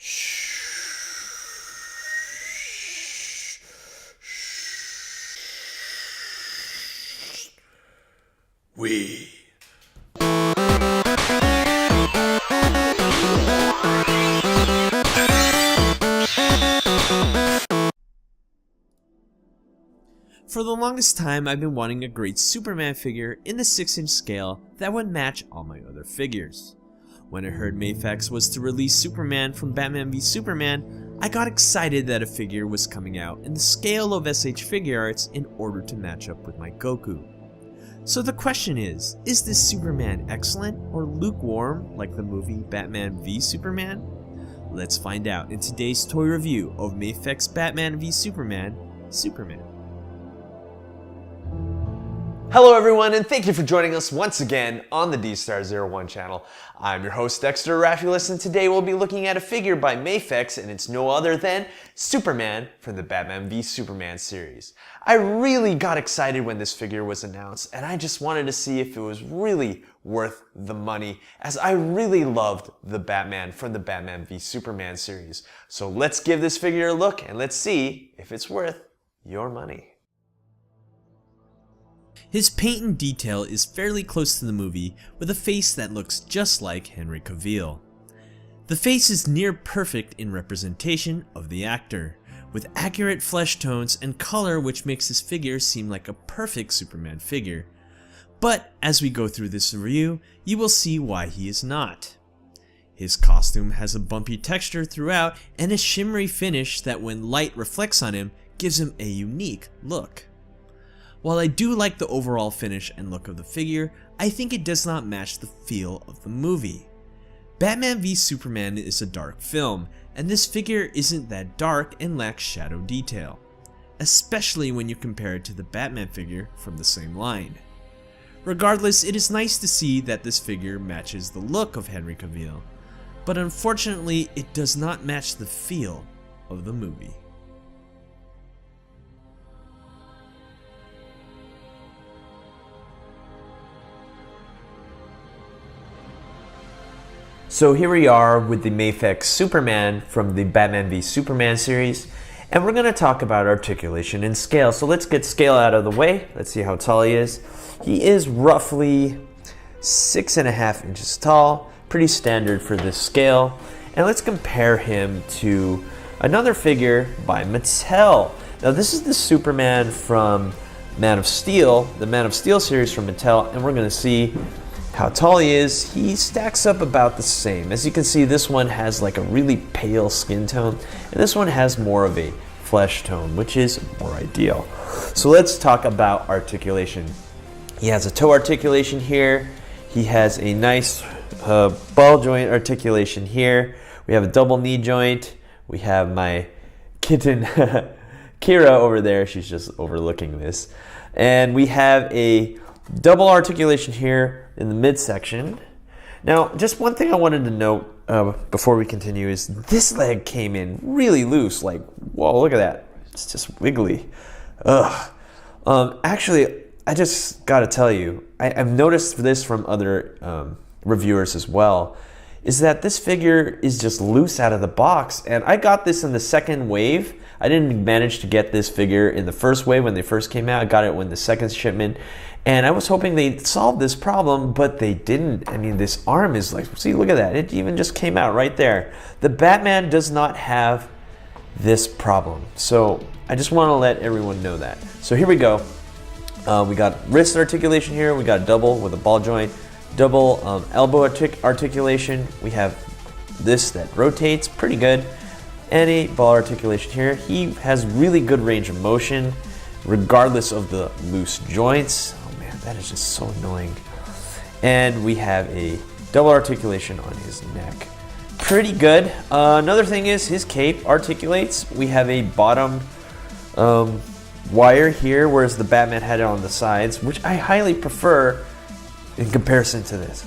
We. For the longest time, I've been wanting a great Superman figure in the 6-inch scale that would match all my other figures. When I heard Mafex was to release Superman from Batman v Superman, I got excited that a figure was coming out in the scale of SH Figuarts in order to match up with my Goku. So the question is this Superman excellent or lukewarm like the movie Batman v Superman? Let's find out in today's toy review of Mafex Batman v Superman, Superman. Hello everyone, and thank you for joining us once again on the D-Star01 channel. I'm your host Dexter Arafiles, and today we'll be looking at a figure by Mafex, and it's no other than Superman from the Batman v Superman series. I really got excited when this figure was announced, and I just wanted to see if it was really worth the money, as I really loved the Batman from the Batman v Superman series. So let's give this figure a look, and let's see if it's worth your money. His paint and detail is fairly close to the movie, with a face that looks just like Henry Cavill. The face is near perfect in representation of the actor, with accurate flesh tones and color which makes his figure seem like a perfect Superman figure. But as we go through this review, you will see why he is not. His costume has a bumpy texture throughout and a shimmery finish that when light reflects on him gives him a unique look. While I do like the overall finish and look of the figure, I think it does not match the feel of the movie. Batman v Superman is a dark film, and this figure isn't that dark and lacks shadow detail, especially when you compare it to the Batman figure from the same line. Regardless, it is nice to see that this figure matches the look of Henry Cavill, but unfortunately it does not match the feel of the movie. So here we are with the Mafex Superman from the Batman v Superman series, and we're going to talk about articulation and scale. So let's get scale out of the way. Let's see how tall he is. He is roughly 6.5 inches tall, pretty standard for this scale. And let's compare him to another figure by Mattel. Now this is the Superman from Man of Steel, the Man of Steel series from Mattel, and we're going to see how tall he is. He stacks up about the same. As you can see, this one has like a really pale skin tone, and this one has more of a flesh tone, which is more ideal. So let's talk about articulation. He has a toe articulation here. He has a nice ball joint articulation here. We have a double knee joint. We have my kitten Kira over there. She's just overlooking this. And we have a double articulation here in the midsection. Now, just one thing I wanted to note before we continue is this leg came in really loose. Like, whoa, look at that. It's just wiggly. Ugh. Actually, I just gotta tell you, I've noticed this from other reviewers as well, is that this figure is just loose out of the box. And I got this in the second wave. I didn't manage to get this figure in the first wave when they first came out. I got it when the second shipment. And I was hoping they'd solve this problem, but they didn't. I mean, this arm is like, see, look at that. It even just came out right there. The Batman does not have this problem. So I just want to let everyone know that. So here we go. We got wrist articulation here. We got double with a ball joint, double elbow articulation. We have this that rotates pretty good, and a ball articulation here. He has really good range of motion, regardless of the loose joints. Oh man, that is just so annoying. And we have a double articulation on his neck. Pretty good. Another thing is his cape articulates. We have a bottom wire here, whereas the Batman had it on the sides, which I highly prefer in comparison to this.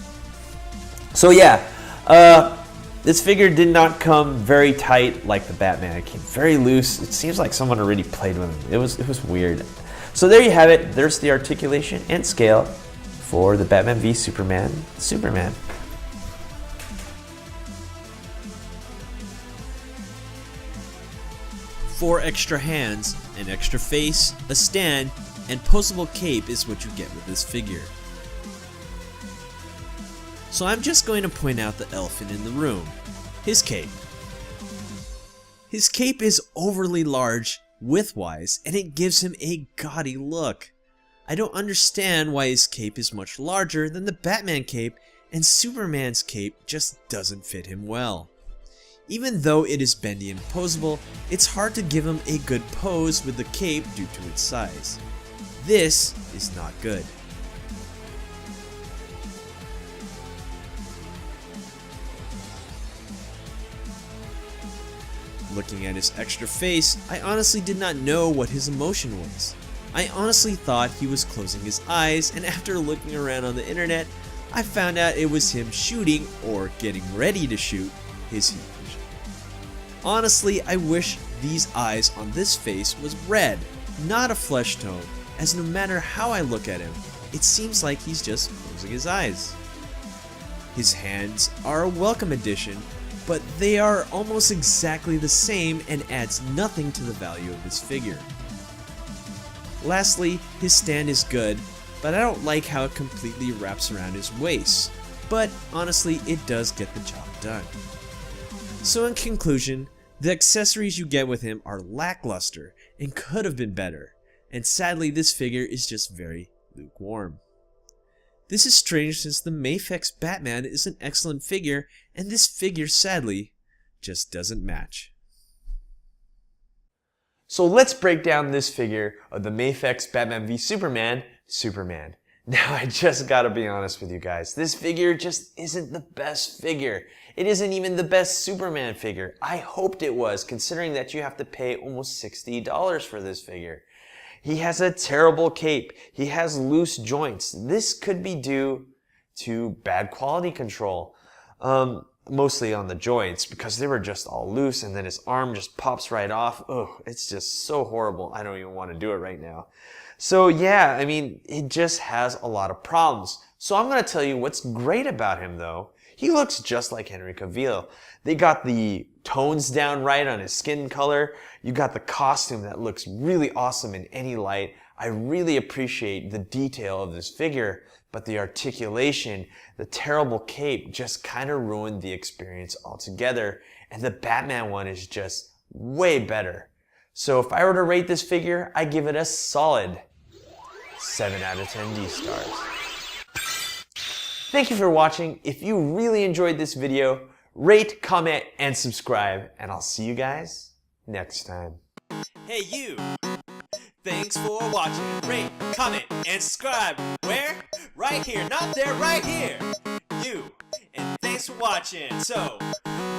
So yeah, this figure did not come very tight like the Batman. It came very loose. It seems like someone already played with him. It was weird. So there you have it. There's the articulation and scale for the Batman v Superman, Superman. 4 extra hands, an extra face, a stand, and posable cape is what you get with this figure. So I'm just going to point out the elephant in the room, his cape. His cape is overly large width-wise, and it gives him a gaudy look. I don't understand why his cape is much larger than the Batman cape, and Superman's cape just doesn't fit him well. Even though it is bendy and posable, it's hard to give him a good pose with the cape due to its size. This is not good. Looking at his extra face, I honestly did not know what his emotion was. I honestly thought he was closing his eyes, and after looking around on the internet, I found out it was him shooting, or getting ready to shoot, his heat vision. Honestly, I wish these eyes on this face was red, not a flesh tone, as no matter how I look at him, it seems like he's just closing his eyes. His hands are a welcome addition, but they are almost exactly the same and adds nothing to the value of his figure. Lastly, his stand is good, but I don't like how it completely wraps around his waist, but honestly it does get the job done. So in conclusion, the accessories you get with him are lackluster and could have been better, and sadly this figure is just very lukewarm. This is strange since the Mafex Batman is an excellent figure, and this figure sadly just doesn't match. So let's break down this figure of the Mafex Batman v Superman, Superman. Now I just gotta be honest with you guys, this figure just isn't the best figure. It isn't even the best Superman figure. I hoped it was, considering that you have to pay almost $60 for this figure. He has a terrible cape. He has loose joints. This could be due to bad quality control. Mostly on the joints, because they were just all loose, and then his arm just pops right off. Oh, it's just so horrible. I don't even want to do it right now. So yeah, I mean, it just has a lot of problems. So I'm going to tell you what's great about him though. He looks just like Henry Cavill. They got the tones down right on his skin color. You got the costume that looks really awesome in any light. I really appreciate the detail of this figure, but the articulation, the terrible cape just kind of ruined the experience altogether, and the Batman one is just way better. So if I were to rate this figure, I give it a solid 7 out of 10 D-stars. Thank you for watching. If you really enjoyed this video, rate, comment, and subscribe, and I'll see you guys next time. Hey you! Thanks for watching. Rate, comment, and subscribe. Where? Right here, not there, right here. You. And thanks for watching. So,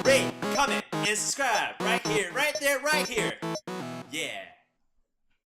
rate, comment, and subscribe. Right here, right there, right here. Yeah.